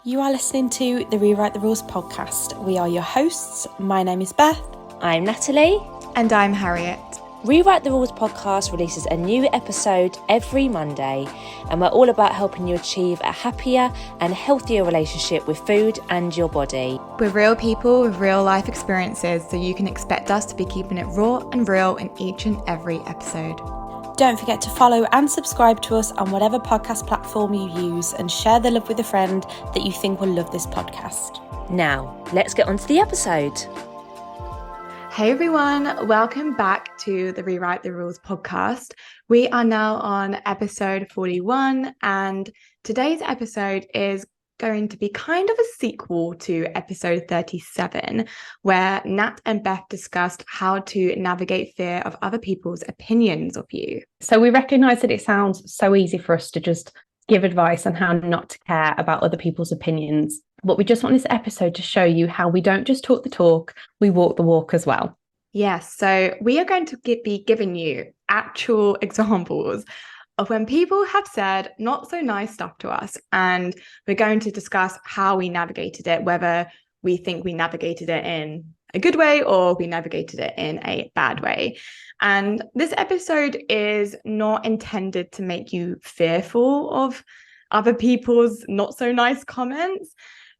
You are listening to the Rewrite the Rules podcast. We are your hosts. My name is Beth. I'm Natalie. And I'm Harriet. Rewrite the Rules podcast releases a new episode every Monday, and we're all about helping you achieve a happier and healthier relationship with food and your body. We're real people with real life experiences, so you can expect us to be keeping it raw and real in each and every episode. Don't forget to follow and subscribe to us on whatever podcast platform you use, and share the love with a friend that you think will love this podcast. Now, let's get on to the episode. Hey everyone, welcome back to the Rewrite the Rules podcast. We are now on episode 41, and today's episode is going to be kind of a sequel to episode 37, where Nat and Beth discussed how to navigate fear of other people's opinions of you. So we recognise that it sounds so easy for us to just give advice on how not to care about other people's opinions. But we just want this episode to show you how we don't just talk the talk, we walk the walk as well. Yes, so we are going to be giving you actual examples of when people have said not so nice stuff to us, and we're going to discuss how we navigated it, whether we think we navigated it in a good way or we navigated it in a bad way. And this episode is not intended to make you fearful of other people's not so nice comments,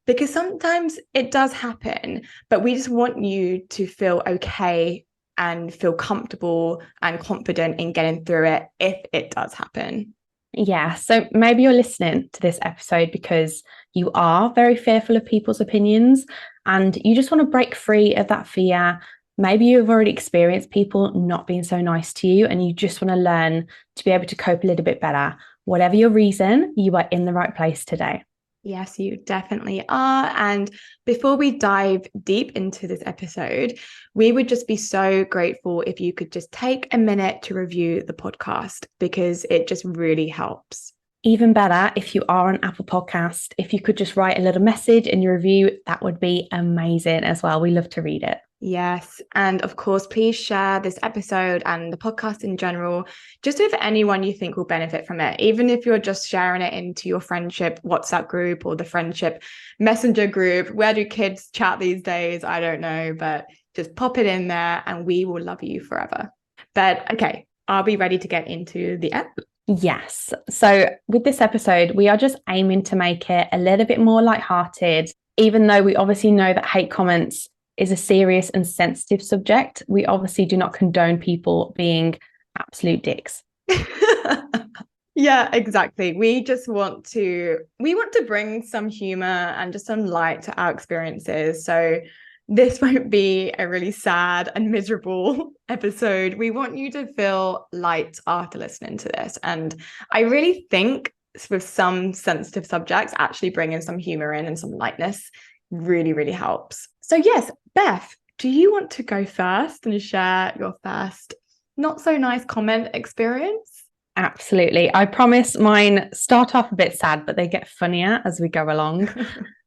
because sometimes it does happen, but we just want you to feel okay and feel comfortable and confident in getting through it if it does happen. Yeah, so maybe you're listening to this episode because you are very fearful of people's opinions and you just want to break free of that fear. Maybe you've already experienced people not being so nice to you and you just want to learn to be able to cope a little bit better. Whatever your reason, you are in the right place today. Yes, you definitely are. And before we dive deep into this episode, we would just be so grateful if you could just take a minute to review the podcast, because it just really helps. Even better, if you are on Apple Podcast, if you could just write a little message in your review, that would be amazing as well. We love to read it. Yes. And of course, please share this episode and the podcast in general, just with anyone you think will benefit from it. Even if you're just sharing it into your friendship WhatsApp group or the friendship messenger group. Where do kids chat these days? I don't know, but just pop it in there and we will love you forever. But okay, are we ready to get into the app? Yes. So with this episode, we are just aiming to make it a little bit more lighthearted, even though we obviously know that hate comments is a serious and sensitive subject. We obviously do not condone people being absolute dicks. Yeah, exactly. We want to bring some humor and just some light to our experiences. So this won't be a really sad and miserable episode. We want you to feel light after listening to this. And I really think with some sensitive subjects, actually bringing some humor in and some lightness really, really helps. So yes, Beth, do you want to go first and share your first not so nice comment experience? Absolutely. I promise mine start off a bit sad, but they get funnier as we go along.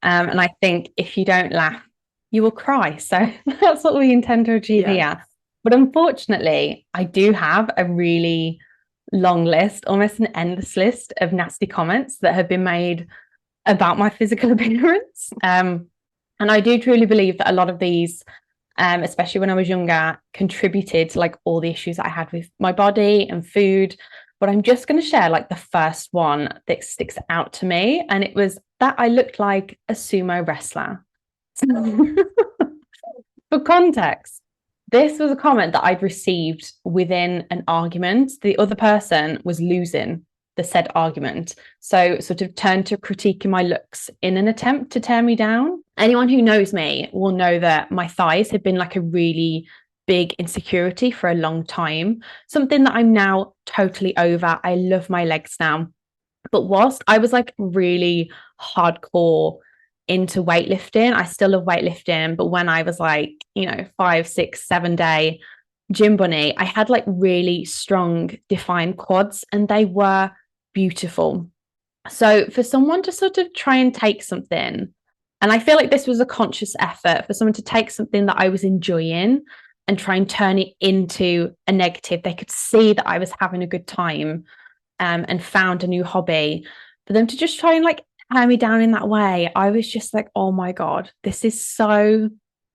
And I think if you don't laugh, you will cry. So that's what we intend to achieve here. But unfortunately, I do have a really long list, almost an endless list of nasty comments that have been made about my physical appearance. And I do truly believe that a lot of these, especially when I was younger, contributed to like all the issues that I had with my body and food. But I'm just going to share like the first one that sticks out to me. And it was that I looked like a sumo wrestler. For context, this was a comment that I'd received within an argument. The other person was losing the said argument, so sort of turned to critiquing my looks in an attempt to tear me down. Anyone who knows me will know that my thighs have been like a really big insecurity for a long time, something that I'm now totally over. I love my legs now. But whilst I was like really hardcore into weightlifting, I still love weightlifting, but when I was like, 5, 6, 7 day gym bunny, I had like really strong defined quads and they were beautiful. So for someone to sort of try and take something, and I feel like this was a conscious effort for someone to take something that I was enjoying and try and turn it into a negative. They could see that I was having a good time and found a new hobby. For them to just try and like tear me down in that way, I was just like, oh my God, this is so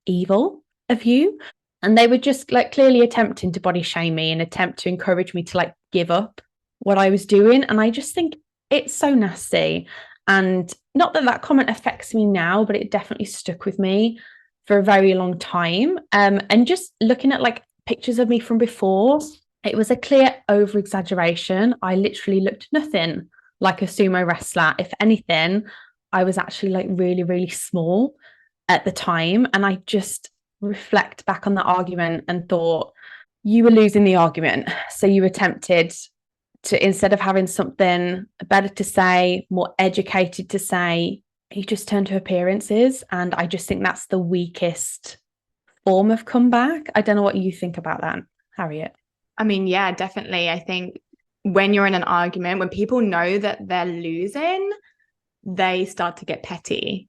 evil of you. And they were just like clearly attempting to body shame me and attempt to encourage me to like give up what I was doing. And I just think it's so nasty. And not that that comment affects me now, but it definitely stuck with me for a very long time. And just looking at like pictures of me from before, it was a clear over exaggeration. I literally looked nothing like a sumo wrestler. If anything, I was actually like really, really small at the time. And I just reflect back on that argument and thought, you were losing the argument. So you attempted to, instead of having something better to say, more educated to say, you just turn to appearances. And I just think that's the weakest form of comeback. I don't know what you think about that, Harriet. I mean, yeah, definitely. I think when you're in an argument, when people know that they're losing, they start to get petty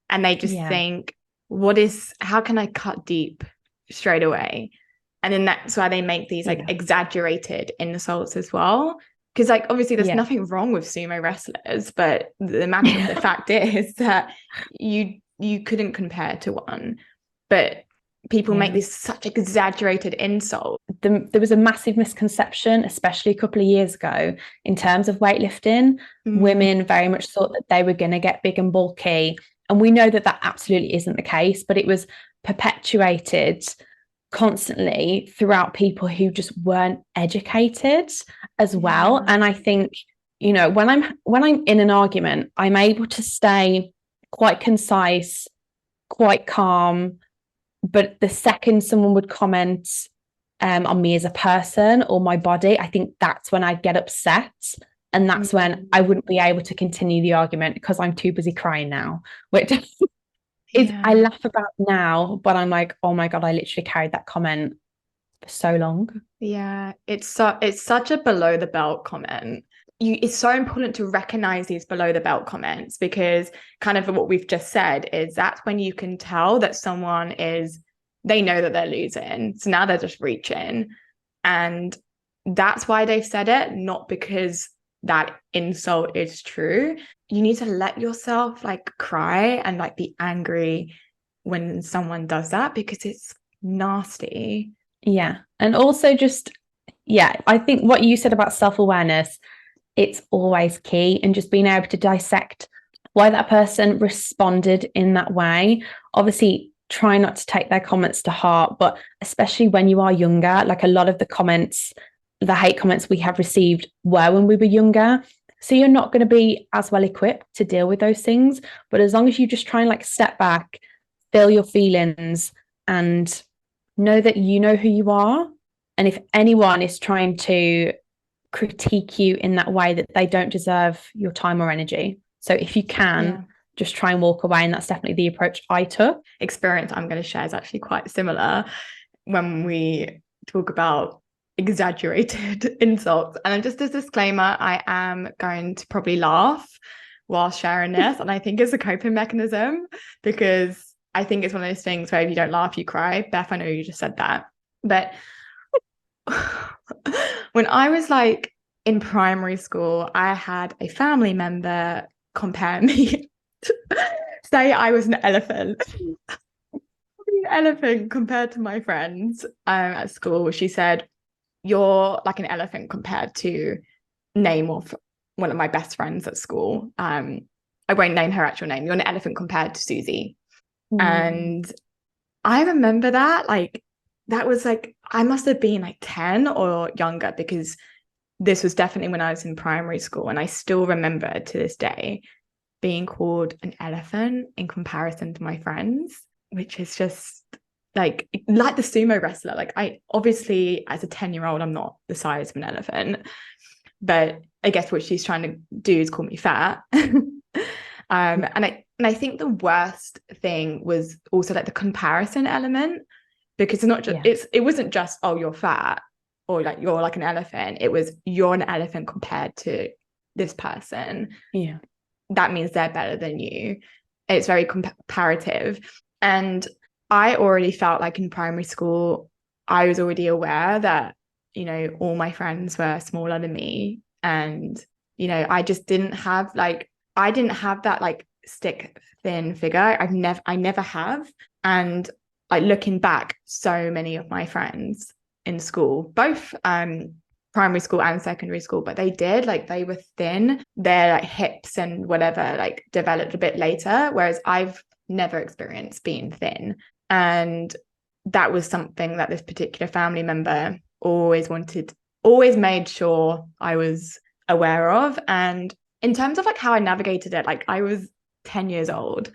and they just think, how can I cut deep straight away? And then that's why they make these like exaggerated insults as well. Because like, obviously there's nothing wrong with sumo wrestlers, but the matter of the fact is that you couldn't compare to one. But people make these such exaggerated insults. There was a massive misconception, especially a couple of years ago, in terms of weightlifting. Women very much thought that they were going to get big and bulky. And we know that that absolutely isn't the case, but it was perpetuated constantly throughout people who just weren't educated as well. And I think, you know, when I'm in an argument, I'm able to stay quite concise, quite calm. But the second someone would comment on me as a person or my body, I think that's when I'd get upset. And that's when I wouldn't be able to continue the argument because I'm too busy crying now, which is I laugh about now, but I'm like, oh my God, I literally carried that comment for so long. Yeah, it's such a below the belt comment. It's so important to recognize these below the belt comments, because kind of what we've just said is that's when you can tell that someone they know that they're losing. So now they're just reaching. And that's why they've said it, not because that insult is true. You need to let yourself like cry and like be angry when someone does that, because it's nasty. Yeah. And also just, I think what you said about self-awareness, it's always key, and just being able to dissect why that person responded in that way. Obviously, try not to take their comments to heart, but especially when you are younger, like a lot of the comments, the hate comments we have received were when we were younger. So you're not going to be as well equipped to deal with those things. But as long as you just try and like step back, feel your feelings, and know that you know who you are. And if anyone is trying to critique you in that way, that they don't deserve your time or energy. So if you can, just try and walk away. And that's definitely the approach I took. Experience I'm going to share is actually quite similar when we talk about exaggerated insults. And just as a disclaimer, I am going to probably laugh while sharing this. And I think it's a coping mechanism, because I think it's one of those things where if you don't laugh, you cry. Beth, I know you just said that. But when I was like in primary school, I had a family member compare me say I was an elephant. An elephant compared to my friends at school. She said, you're like an elephant compared to name of one of my best friends at school. I won't name her actual name. You're an elephant compared to Susie. And I remember that, like, that was like, I must have been like 10 or younger, because this was definitely when I was in primary school. And I still remember to this day being called an elephant in comparison to my friends, which is just like the sumo wrestler. Like, I obviously, as a 10-year-old, I'm not the size of an elephant, but I guess what she's trying to do is call me fat. And I think the worst thing was also like the comparison element, because it's not just it wasn't just, oh, you're fat or like you're like an elephant. It was, you're an elephant compared to this person. Yeah, that means they're better than you. It's very comparative. And I already felt like in primary school, I was already aware that, you know, all my friends were smaller than me. And, you know, I just didn't have like I didn't have that like stick thin figure. I never have. And like looking back, so many of my friends in school, both primary school and secondary school, but they were thin. Their like hips and whatever like developed a bit later, whereas I've never experienced being thin. And that was something that this particular family member always made sure I was aware of. And in terms of like how I navigated it, like I was 10 years old,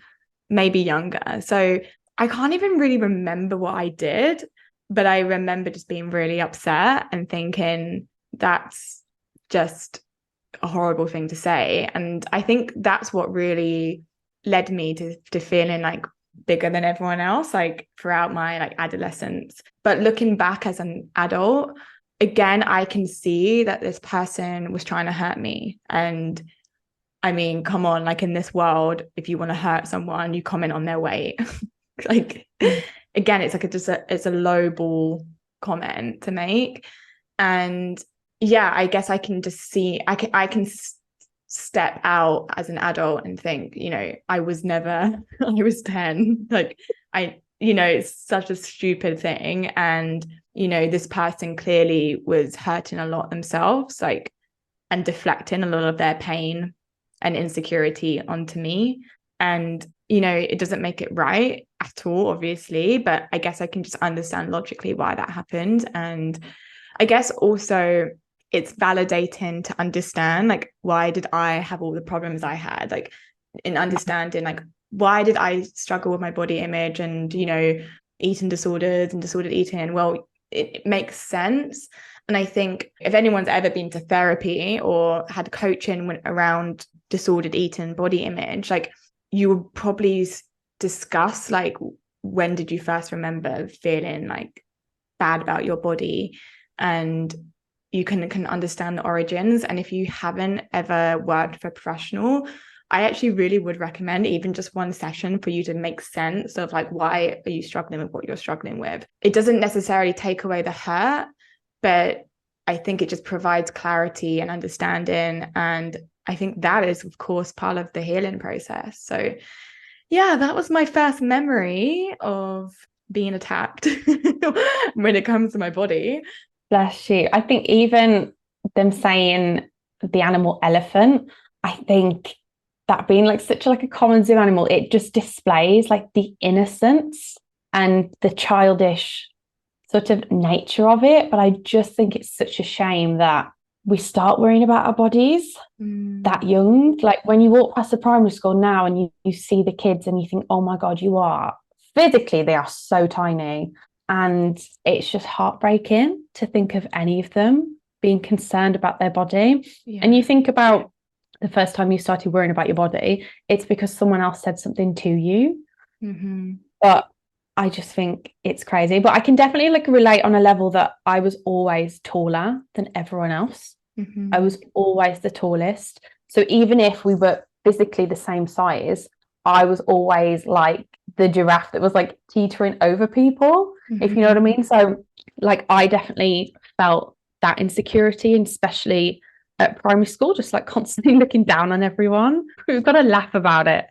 maybe younger. So I can't even really remember what I did, but I remember just being really upset and thinking that's just a horrible thing to say. And I think that's what really led me to feeling like bigger than everyone else, like throughout my like adolescence. But looking back as an adult, again, I can see that this person was trying to hurt me. And I mean, come on, like in this world, if you want to hurt someone, you comment on their weight. Like, again, it's like it's a low ball comment to make. And yeah, I guess I can just see, I can step out as an adult and think, you know, I was 10. Like, it's such a stupid thing. And, you know, this person clearly was hurting a lot themselves, like, and deflecting a lot of their pain and insecurity onto me. And, you know, it doesn't make it right at all, obviously, but I guess I can just understand logically why that happened. And I guess also it's validating to understand, like, why did I have all the problems I had? Like, in understanding, like, why did I struggle with my body image and, you know, eating disorders and disordered eating? Well, it makes sense. And I think if anyone's ever been to therapy or had coaching around disordered eating, body image, like, you would probably discuss, like, when did you first remember feeling like bad about your body? And you can understand the origins. And if you haven't ever worked with a professional, I actually really would recommend even just one session for you to make sense of, like, why are you struggling with what you're struggling with? It doesn't necessarily take away the hurt, but I think it just provides clarity and understanding. And I think that is, of course, part of the healing process. So yeah, that was my first memory of being attacked when it comes to my body. Bless you. I think even them saying the animal elephant, I think that being like such like a common zoo animal, it just displays like the innocence and the childish sort of nature of it. But I just think it's such a shame that we start worrying about our bodies that young. Like, when you walk past the primary school now and you see the kids and you think, oh my God, you are physically, they are so tiny. And it's just heartbreaking to think of any of them being concerned about their body. Yeah. And you think about the first time you started worrying about your body, it's because someone else said something to you. Mm-hmm. But I just think it's crazy. But I can definitely like relate on a level that I was always taller than everyone else. Mm-hmm. I was always the tallest. So even if we were physically the same size, I was always like the giraffe that was like teetering over people, if you know what I mean. So like, I definitely felt that insecurity, and especially at primary school, just like constantly looking down on everyone. We've got to laugh about it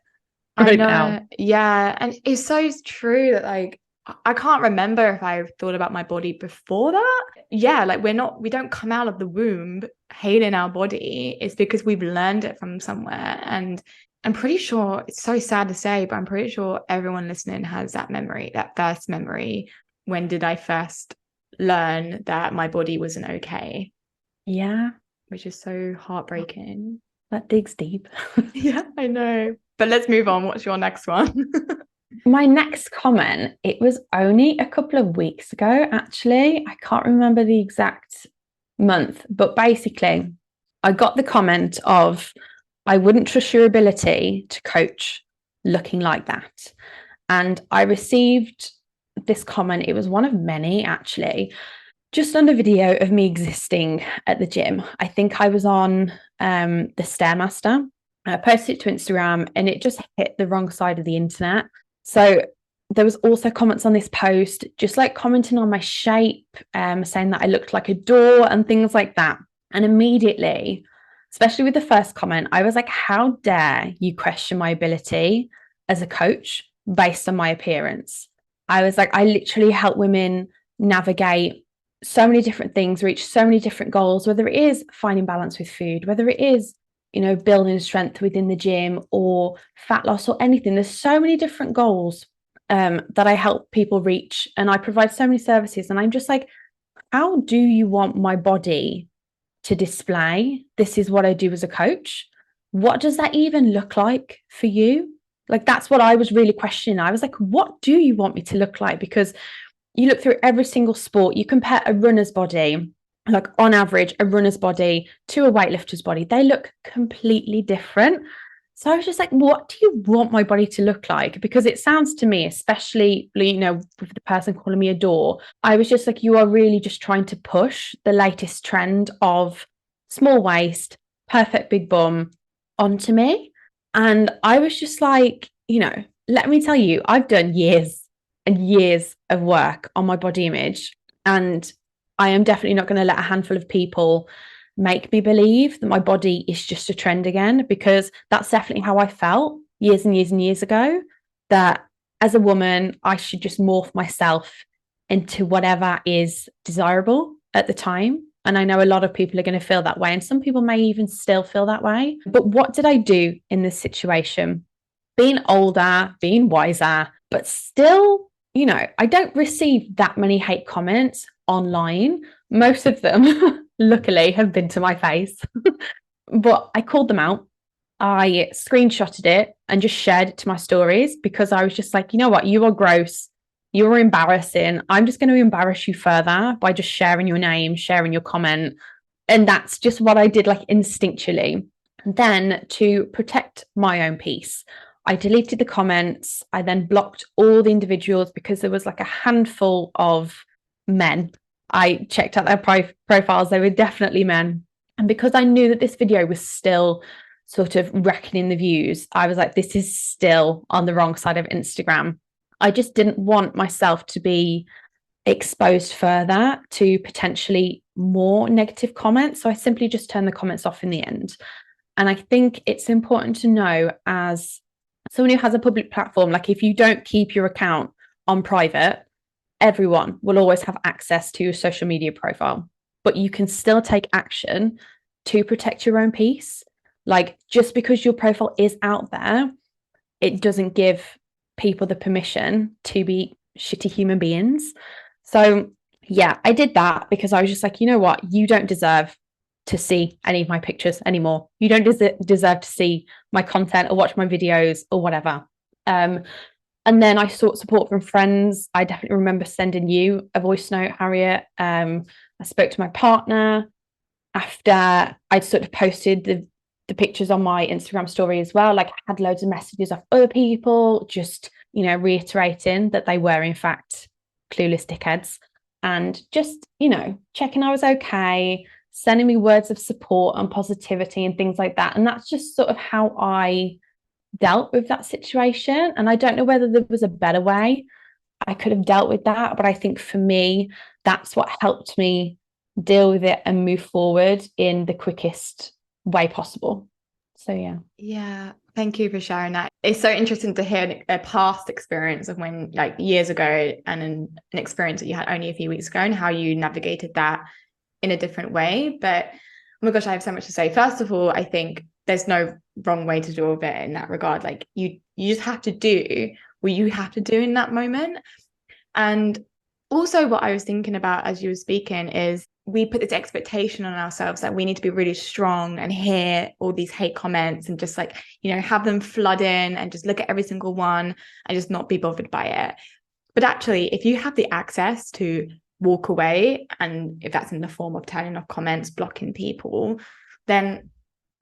right now. Yeah. And it's so true that, like, I can't remember if I thought about my body before that. Yeah, like, we don't come out of the womb hating our body. It's because we've learned it from somewhere. And I'm pretty sure, it's so sad to say, but I'm pretty sure everyone listening has that memory, that first memory. When did I first learn that my body wasn't okay? Yeah. Which is so heartbreaking. That digs deep. Yeah, I know. But let's move on. What's your next one? My next comment, it was only a couple of weeks ago, actually. I can't remember the exact month, but basically I got the comment of, I wouldn't trust your ability to coach looking like that. And I received this comment. It was one of many, actually, just on a video of me existing at the gym. I think I was on the Stairmaster. I posted it to Instagram and it just hit the wrong side of the internet. So there was also comments on this post, just like commenting on my shape, saying that I looked like a door and things like that. And immediately especially with the first comment, I was like, how dare you question my ability as a coach based on my appearance? I was like, I literally help women navigate so many different things, reach so many different goals, whether it is finding balance with food, whether it is, building strength within the gym or fat loss or anything. There's so many different goals that I help people reach, and I provide so many services. And I'm just like, how do you want my body to display? This is what I do as a coach. What does that even look like for you? Like, that's what I was really questioning. I was like, what do you want me to look like? Because you look through every single sport, you compare a runner's body, like on average, a runner's body to a weightlifter's body, they look completely different. So I was just like, what do you want my body to look like? Because it sounds to me, especially, with the person calling me a door, I was just like, you are really just trying to push the latest trend of small waist, perfect big bum onto me. And I was just like, let me tell you, I've done years and years of work on my body image. And I am definitely not going to let a handful of people make me believe that my body is just a trend again, because that's definitely how I felt years and years and years ago, that as a woman, I should just morph myself into whatever is desirable at the time. And I know a lot of people are going to feel that way, and some people may even still feel that way. But what did I do in this situation? Being older, being wiser, but still, I don't receive that many hate comments online. Most of them, luckily, have been to my face. But I called them out. I screenshotted it and just shared it to my stories, because I was just like, you know what? You are gross. You're embarrassing. I'm just going to embarrass you further by just sharing your name, sharing your comment. And that's just what I did, like, instinctually. And then, to protect my own peace, I deleted the comments. I then blocked all the individuals, because there was like a handful of men. I checked out their profiles. They were definitely men. And because I knew that this video was still sort of reckoning the views, I was like, this is still on the wrong side of Instagram. I just didn't want myself to be exposed further to potentially more negative comments. So I simply just turned the comments off in the end. And I think it's important to know, as someone who has a public platform, like, if you don't keep your account on private, everyone will always have access to your social media profile, but you can still take action to protect your own peace. Like, just because your profile is out there, it doesn't give people the permission to be shitty human beings. So yeah, I did that because I was just like, you know what? You don't deserve to see any of my pictures anymore. You don't deserve to see my content or watch my videos or whatever. And then I sought support from friends. I definitely remember sending you a voice note, Harriet. I spoke to my partner after I'd sort of posted the pictures on my Instagram story as well. Like, I had loads of messages of other people just, reiterating that they were in fact clueless dickheads, and just, checking I was okay, sending me words of support and positivity and things like that. And that's just sort of how I dealt with that situation. And I don't know whether there was a better way I could have dealt with that, but I think for me, that's what helped me deal with it and move forward in the quickest way possible. So yeah, thank you for sharing that. It's so interesting to hear a past experience of when, like, years ago, and an experience that you had only a few weeks ago, and how you navigated that in a different way. But oh my gosh, I have so much to say. First of all, I think there's no wrong way to deal with it in that regard. Like, you just have to do what you have to do in that moment. And also, what I was thinking about as you were speaking is, we put this expectation on ourselves that we need to be really strong and hear all these hate comments and just, like, have them flood in and just look at every single one and just not be bothered by it. But actually, if you have the access to walk away, and if that's in the form of turning off comments, blocking people, then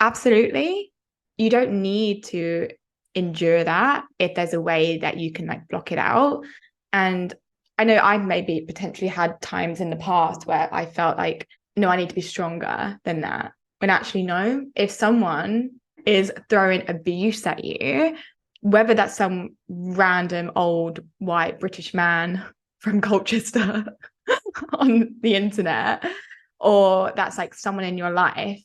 absolutely, you don't need to endure that if there's a way that you can, like, block it out. And I know I maybe potentially had times in the past where I felt like, no, I need to be stronger than that. When actually, no, if someone is throwing abuse at you, whether that's some random old white British man from Colchester on the internet, or that's like someone in your life,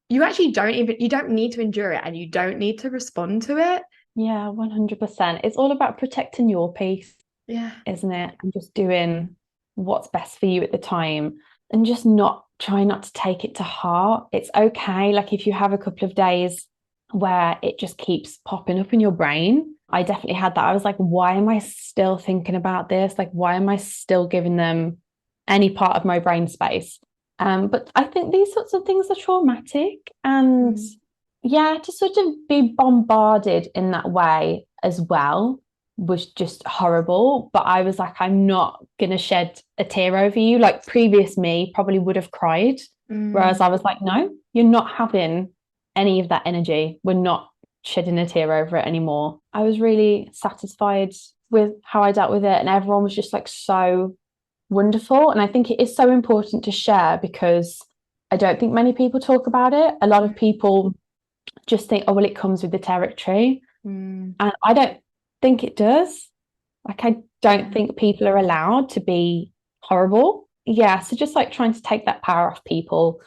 you actually you don't need to endure it, and you don't need to respond to it. Yeah, 100%. It's all about protecting your peace, Yeah. isn't it? And just doing what's best for you at the time, and just not to take it to heart. It's okay. Like if you have a couple of days where it just keeps popping up in your brain. I definitely had that. I was like, why am I still thinking about this? Like, why am I still giving them any part of my brain space? But I think these sorts of things are traumatic, and yeah, to sort of be bombarded in that way as well was just horrible. But I was like, I'm not gonna shed a tear over you. Like previous me probably would have cried. Whereas I was like, no, you're not having any of that energy. We're not shedding a tear over it anymore. I was really satisfied with how I dealt with it, and everyone was just like so wonderful. And I think it is so important to share, because I don't think many people talk about it. A lot of people just think, oh, well, it comes with the territory. And I don't think it does. Like, I don't think people are allowed to be horrible. Yeah. So just like trying to take that power off people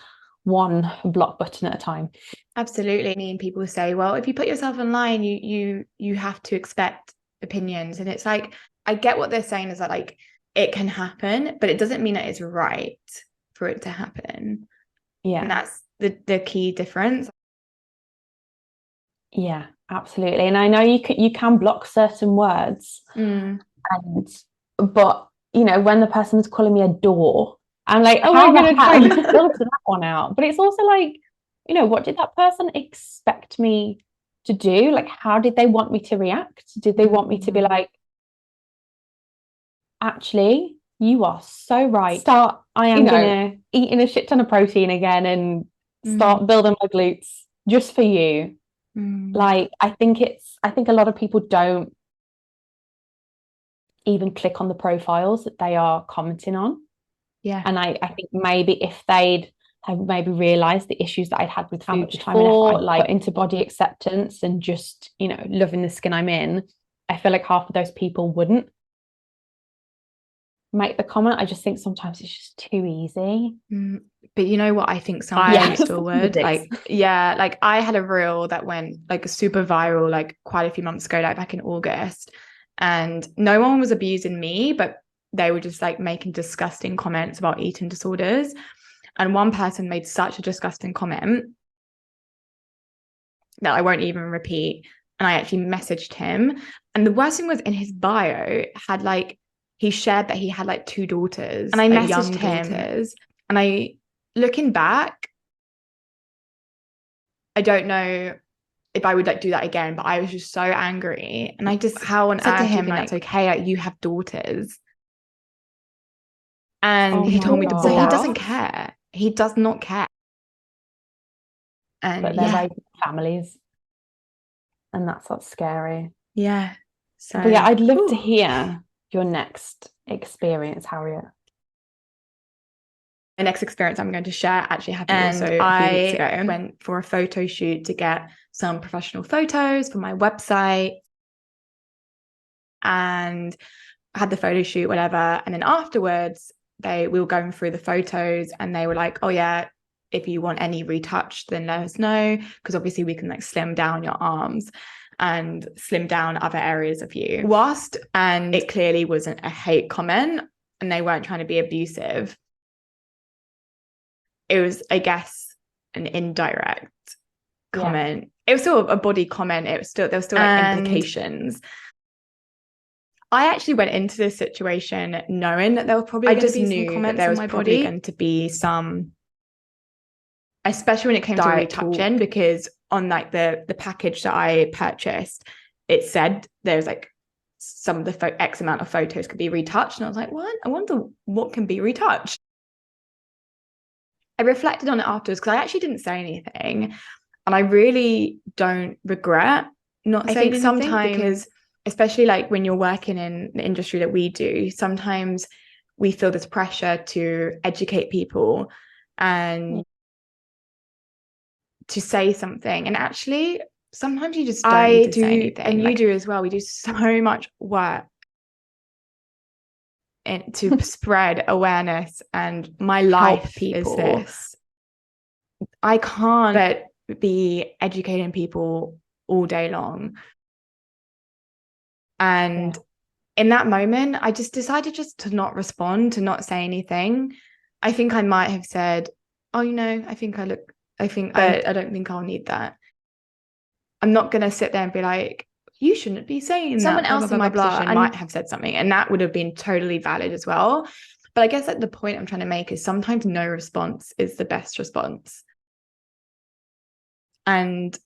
one block button at a time. Absolutely. I mean, people say, well, if you put yourself online, you have to expect opinions. And it's like, I get what they're saying, is that like it can happen, but it doesn't mean that it's right for it to happen. Yeah. And that's the key difference. Yeah, absolutely. And I know you can block certain words, but you know, when the person's calling me a door, I'm like, oh my goodness, I just filter that one out. But it's also like, you know, what did that person expect me to do? Like, how did they want me to react? Did they want me to be like, actually, you are so right. I am gonna eat in a shit ton of protein again and start building my glutes just for you. Like, I think a lot of people don't even click on the profiles that they are commenting on. Yeah. And I think maybe if they'd have maybe realized the issues that I'd had with food before, like put into body acceptance and just, you know, loving the skin I'm in, I feel like half of those people wouldn't make the comment. I just think sometimes it's just too easy. But you know what, I think sometimes still would. Like, yeah, like I had a reel that went like super viral like quite a few months ago, like back in August, and no one was abusing me, but they were just like making disgusting comments about eating disorders. And one person made such a disgusting comment that I won't even repeat, and I actually messaged him. And the worst thing was, in his bio had like, he shared that he had like 2 daughters, and I like messaged him daughters. And I, looking back, I don't know if I would like do that again, but I was just so angry. And I just said to him, like, that's okay, like, you have daughters. And he told me to block. So he doesn't care. He does not care. And but they're raising families, and that's what's scary. Yeah. So but yeah, I'd love to hear your next experience, Harriet. The next experience I'm going to share actually happened also a few weeks ago. I went for a photo shoot to get some professional photos for my website, and I had the photo shoot, whatever. And then afterwards, we were going through the photos, and they were like, oh yeah, if you want any retouched, then let us know, because obviously we can like slim down your arms and slim down other areas of you. And it clearly wasn't a hate comment, and they weren't trying to be abusive. It was, I guess, an indirect comment. It was still a body comment. There were still like implications. I actually went into this situation knowing that there were probably going to be some comments there was probably going to be some, especially when it came to retouching, because on like the package that I purchased, it said there's like some of the X amount of photos could be retouched. And I was like, what? I wonder what can be retouched. I reflected on it afterwards, because I actually didn't say anything, and I really don't regret not saying anything. Sometimes, because especially like when you're working in the industry that we do, sometimes we feel this pressure to educate people and to say something, and actually sometimes you just don't need to say anything. And you do as well. We do so much work to spread awareness, and my life is this. I can't but be educating people all day long. And in that moment, I just decided just to not respond, to not say anything. I think I might have said, oh, I think I don't think I'll need that. I'm not going to sit there and be like, you shouldn't be saying Someone that. else in my position and might have said something, and that would have been totally valid as well. But I guess the point I'm trying to make is sometimes no response is the best response. And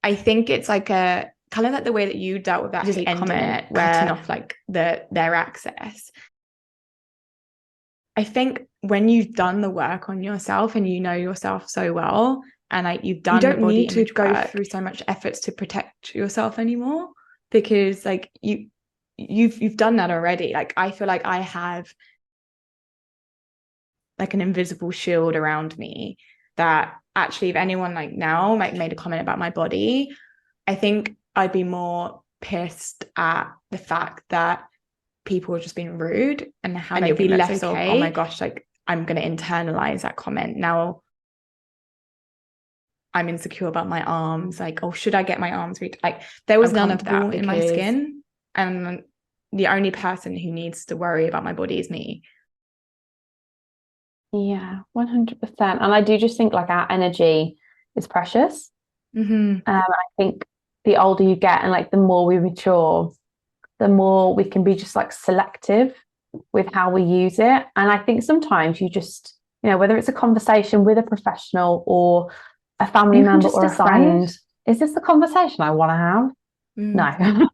I think it's like a kind of like the way that you dealt with that hate comment, cutting off like their access. I think when you've done the work on yourself and you know yourself so well, and like you don't need to go through so much efforts to protect yourself anymore, because like you've done that already. Like I feel like I have like an invisible shield around me that actually if anyone like now like made a comment about my body, I think I'd be more pissed at the fact that people are just being rude and how and it'd be less okay. Oh my gosh, like I'm going to internalize that comment. Now I'm insecure about my arms. Like, oh, should I get my arms read? Like there was none of that in my skin. And the only person who needs to worry about my body is me. Yeah, 100%. And I do just think like our energy is precious. I think the older you get and like the more we mature, the more we can be just like selective with how we use it. And I think sometimes you just, whether it's a conversation with a professional or a family member or a friend, is this the conversation I want to have? No.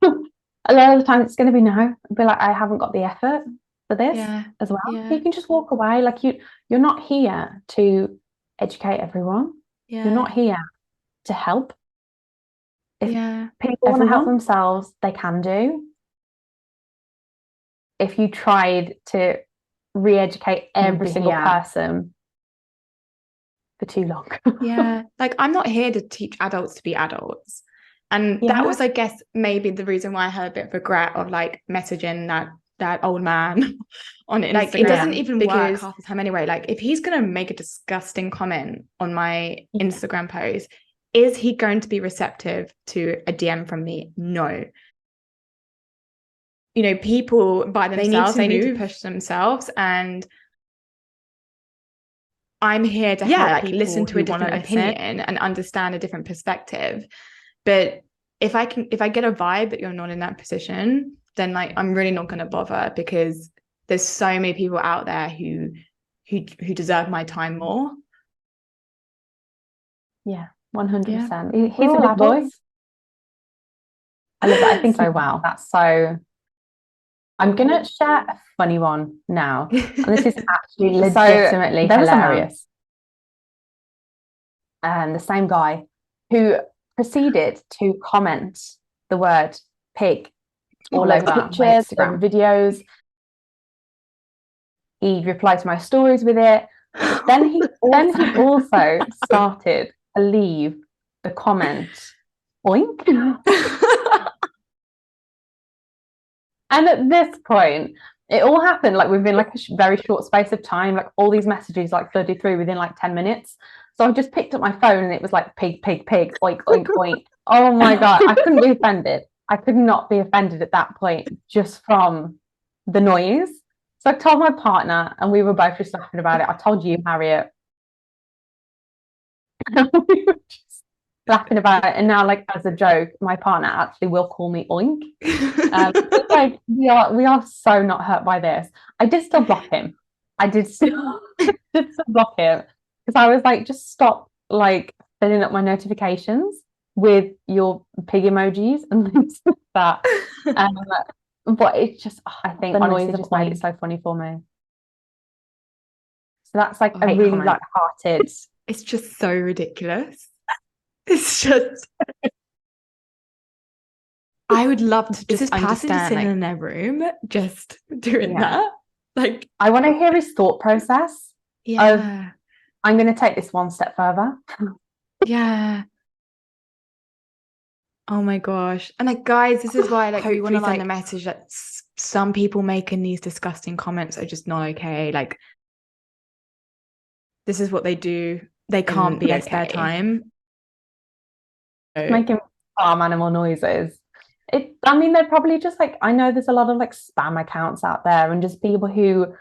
A lot of the time it's going to be no. I'll be like, I haven't got the effort for this as well. You can just walk away. Like you're not here to educate everyone. You're not here to help. If people want to help themselves, they can do. If you tried to re-educate every single person for too long. Like I'm not here to teach adults to be adults. And that was, I guess, maybe the reason why I had a bit of regret of like messaging that old man on it. Like it doesn't even work half the time anyway. Like if he's going to make a disgusting comment on my Instagram post, is he going to be receptive to a DM from me? No. People by themselves, they need to push themselves, and I'm here to help people listen to a different opinion and understand a different perspective. But if I get a vibe that you're not in that position, then like I'm really not going to bother, because there's so many people out there who deserve my time more. 100%. He's a big voice. I love that. I think so well. That's so. I'm gonna share a funny one now, and this is actually legitimately hilarious. And the same guy who proceeded to comment the word pig all over pictures, over videos. He replied to my stories with it. But then he also started to leave the comment oink. And at this point, it all happened like within like a very short space of time. Like all these messages like flooded through within like 10 minutes. So I just picked up my phone and it was like pig, pig, pig, oink, oink, oink. Oh my God, I couldn't be offended. I could not be offended at that point just from the noise. So I told my partner and we were both just laughing about it. I told you, Harriet. And we were just laughing about it. And now, like as a joke, my partner actually will call me oink. Like we are so not hurt by this. I did still block him. I did still block him, because I was like, just stop like filling up my notifications with your pig emojis and things like that. But it's just, I think the noise just made it so funny for me. So that's like a really light-hearted. It's just so ridiculous. It's just. I would love to just understand sitting in their room just doing that. Like I want to hear his thought process. Of, I'm going to take this one step further. Oh my gosh. And like, guys, this is why like we want to send a message that some people making these disgusting comments are just not okay. Like this is what they do. they can't be their at spare spare time. Making farm animal noises. I mean, they're probably just like, I know there's a lot of like spam accounts out there and just people who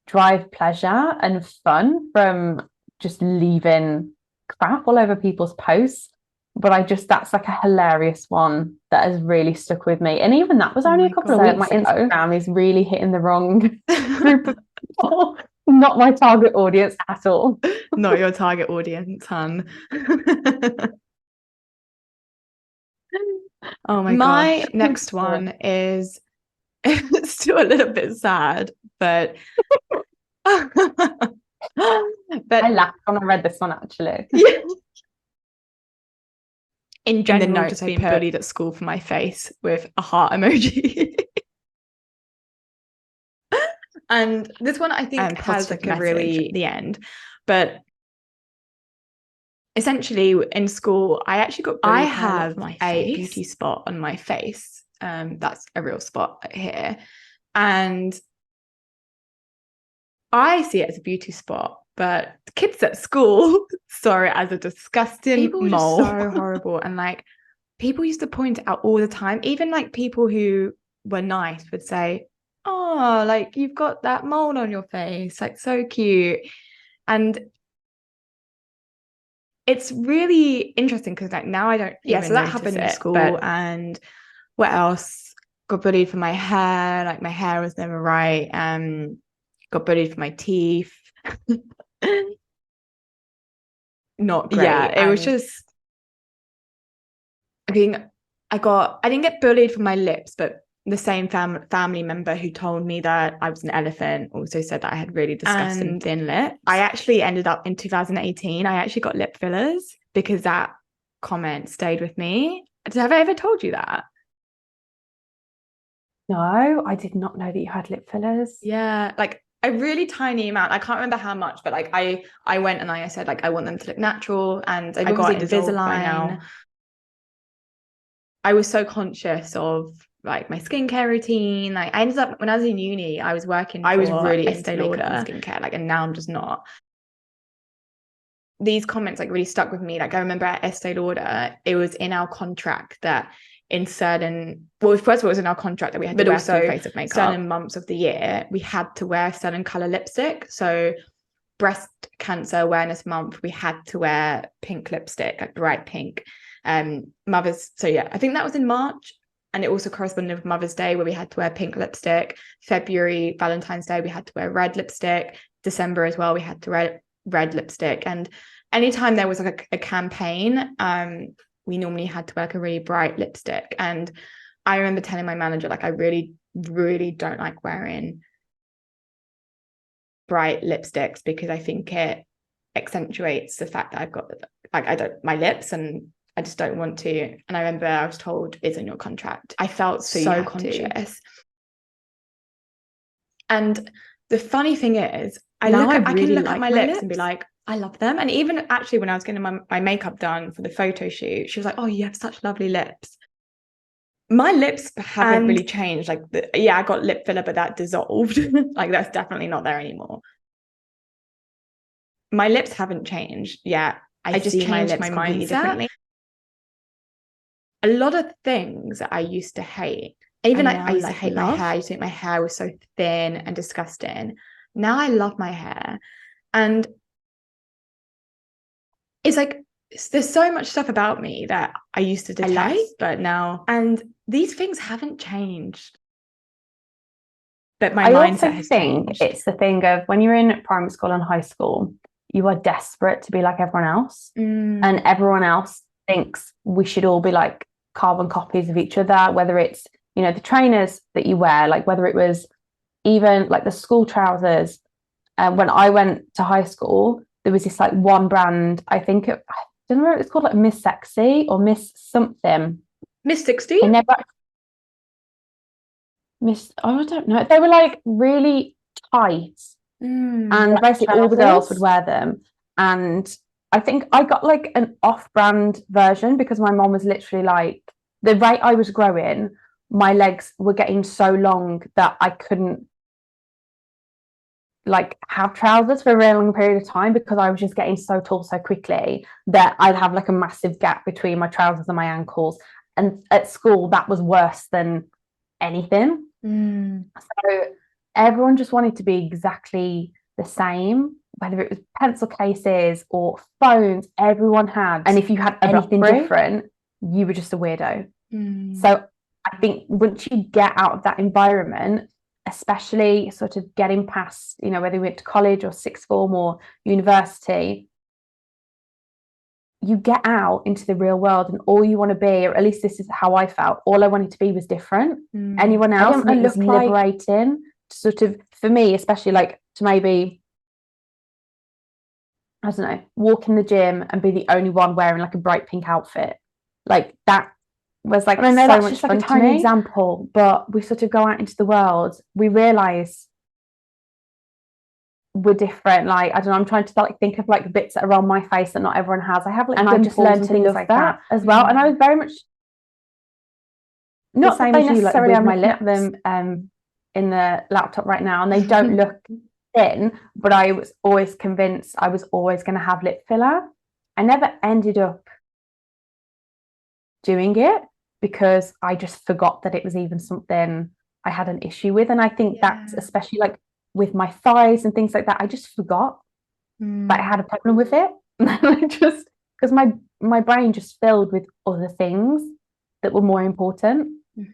drive pleasure and fun from just leaving crap all over people's posts. But that's like a hilarious one that has really stuck with me. And even that was only a couple of weeks ago. My Instagram is really hitting the wrong group of people. Not my target audience at all. Not your target audience, hun. Oh my gosh. Next one is still a little bit sad, but I laughed when I read this one actually. Yeah. In general, the notes, I put bullied at school for my face with a heart emoji. And this one I think has like a really the end, but essentially in school I actually got bullied. I have a beauty spot on my face. That's a real spot here, and I see it as a beauty spot, but the kids at school saw it as a disgusting mole. Just so horrible. And like people used to point it out all the time. Even like people who were nice would say, oh, like you've got that mole on your face, like so cute. And it's really interesting because like now I don't even so that happened in school. And what else? Got bullied for my hair, like my hair was never right. Got bullied for my teeth. Not great. Yeah, it was just I didn't get bullied for my lips, but the same family member who told me that I was an elephant also said that I had really disgusting thin lips. I actually ended up in 2018, I actually got lip fillers because that comment stayed with me. Have I ever told you that? No, I did not know that you had lip fillers. Yeah, like a really tiny amount. I can't remember how much, but like I went and I said like I want them to look natural, and I got Invisalign. I was so conscious of like my skincare routine. Like I ended up when I was in uni, I was really into makeup and skincare. Like, and now I'm just not. These comments like really stuck with me. Like I remember at Estee Lauder, it was in our contract that in certain, well, first of all, it was in our contract that we had to wear full face of makeup. Certain months of the year, we had to wear certain color lipstick. So breast cancer awareness month, we had to wear pink lipstick, like bright pink. Mother's, so yeah, I think that was in March, and it also corresponded with Mother's Day where we had to wear pink lipstick. February, Valentine's Day, we had to wear red lipstick. December as well, we had to wear red lipstick. And anytime there was like a campaign, we normally had to wear like a really bright lipstick. And I remember telling my manager, like, I really, really don't like wearing bright lipsticks because I think it accentuates the fact that I've got like my lips, and I just don't want to. And I remember I was told it's in your contract. I felt so conscious. And the funny thing is, I can look at my lips and be like, I love them. And even actually when I was getting my makeup done for the photo shoot, she was like, oh, you have such lovely lips. My lips haven't really changed. Like, I got lip filler, but that dissolved. Like, that's definitely not there anymore. My lips haven't changed yet. I just changed my mindset differently. A lot of things that I used to hate, even I used to hate my hair. I used to think my hair was so thin and disgusting. Now I love my hair. And it's like, there's so much stuff about me that I used to detest, but now, and these things haven't changed. But my mindset has changed. It's the thing of when you're in primary school and high school, you are desperate to be like everyone else. And everyone else thinks we should all be like carbon copies of each other, whether it's, you know, the trainers that you wear, like whether it was even like the school trousers. When I went to high school, there was this like one brand, I don't know what it's called, like Miss Sexy or Miss something. Miss 60? I don't know. They were like really tight. And basically all the girls would wear them. And I think I got like an off-brand version because my mom was literally like, the rate I was growing, my legs were getting so long that I couldn't like have trousers for a very long period of time because I was just getting so tall so quickly that I'd have like a massive gap between my trousers and my ankles. And at school, that was worse than anything. So everyone just wanted to be exactly the same, whether it was pencil cases or phones, everyone had. And if you had anything different, you were just a weirdo. So I think once you get out of that environment, especially sort of getting past, you know, whether you went to college or sixth form or university, you get out into the real world and all you want to be, or at least this is how I felt, all I wanted to be was different. Anyone else, and it was liberating to sort of, for me especially, like to maybe, I don't know, walk in the gym and be the only one wearing like a bright pink outfit. Like that was like, and I know so that's just like a tiny example, but we sort of go out into the world, we realize we're different. Like, I don't know, I'm trying to like think of like bits that are on my face that not everyone has. I have like, and I just learned to love like that as well. And I was very much not the same as you, necessarily. Like, I'm looking at them in the laptop right now, and they don't look thin, but I was always convinced I was always going to have lip filler. I never ended up doing it because I just forgot that it was even something I had an issue with. And I think that's especially like with my thighs and things like that, I just forgot that I had a problem with it. I just, because my brain just filled with other things that were more important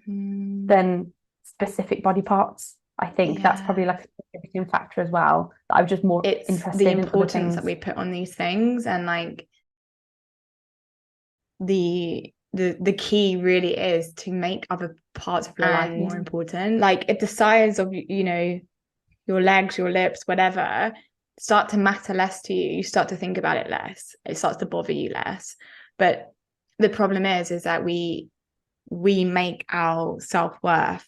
than specific body parts. I think that's probably like a contributing factor as well. That I was just more interested the in importance that we put on these things, and like the key really is to make other parts of your life more important. Like if the size of, you know, your legs, your lips, whatever, start to matter less to you, you start to think about it less. It starts to bother you less. But the problem is that we make our self-worth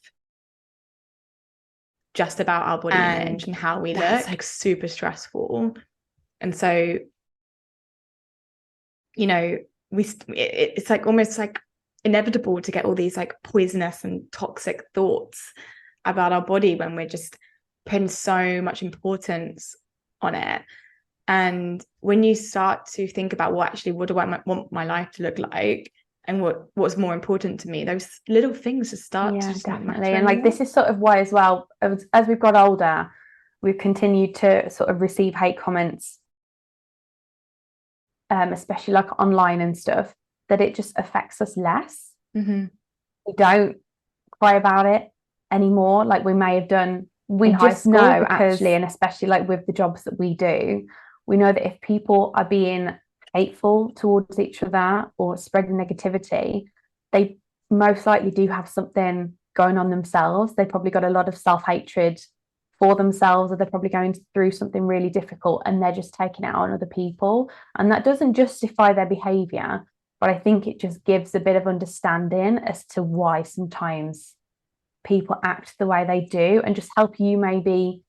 just about our body image and how we look. That's like super stressful. And so, you know, it's like almost like inevitable to get all these like poisonous and toxic thoughts about our body when we're just putting so much importance on it. And when you start to think about what do I want my life to look like and what's more important to me, those little things just start to just definitely matter. And like this is sort of why as well, as we've got older, we've continued to sort of receive hate comments, especially like online and stuff, that it just affects us less. We don't cry about it anymore like we may have done. We just know actually, and especially like with the jobs that we do, we know that if people are being hateful towards each other or spreading negativity, they most likely do have something going on themselves. They probably got a lot of self-hatred for themselves, or they're probably going through something really difficult and they're just taking it out on other people. And that doesn't justify their behavior, but I think it just gives a bit of understanding as to why sometimes people act the way they do, and just help you maybe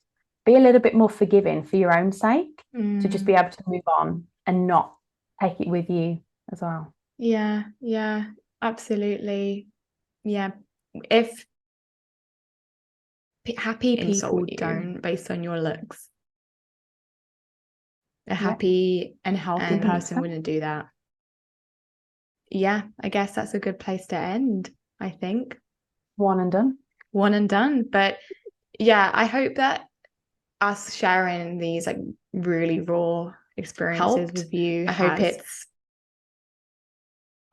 be a little bit more forgiving for your own sake, to just be able to move on and not take it with you as well. Yeah, absolutely. Yeah, if happy people don't based on your looks, a happy and healthy person wouldn't do that. Yeah, I guess that's a good place to end. I think one and done. But yeah, I hope that us sharing these like really raw experiences with you, I hope it's,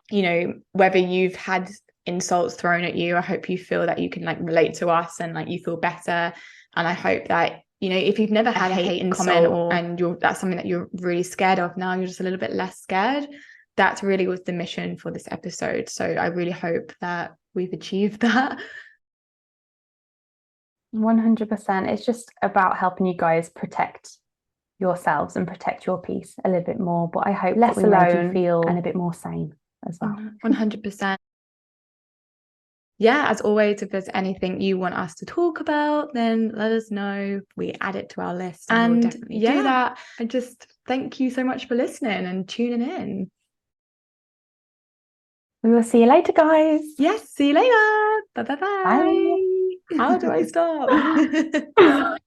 you know, whether you've had insults thrown at you, I hope you feel that you can like relate to us and like you feel better. And I hope that, you know, if you've never had a hate comment and that's something that you're really scared of, now you're just a little bit less scared. That's really was the mission for this episode. So I really hope that we've achieved that. 100%. It's just about helping you guys protect yourselves and protect your peace a little bit more. But I hope less alone, made you feel and a bit more sane as well. 100%. Yeah, as always, if there's anything you want us to talk about, then let us know. We add it to our list, and we'll definitely do that. And just thank you so much for listening and tuning in. We will see you later, guys. Yes, see you later. Bye. Bye. How do I stop?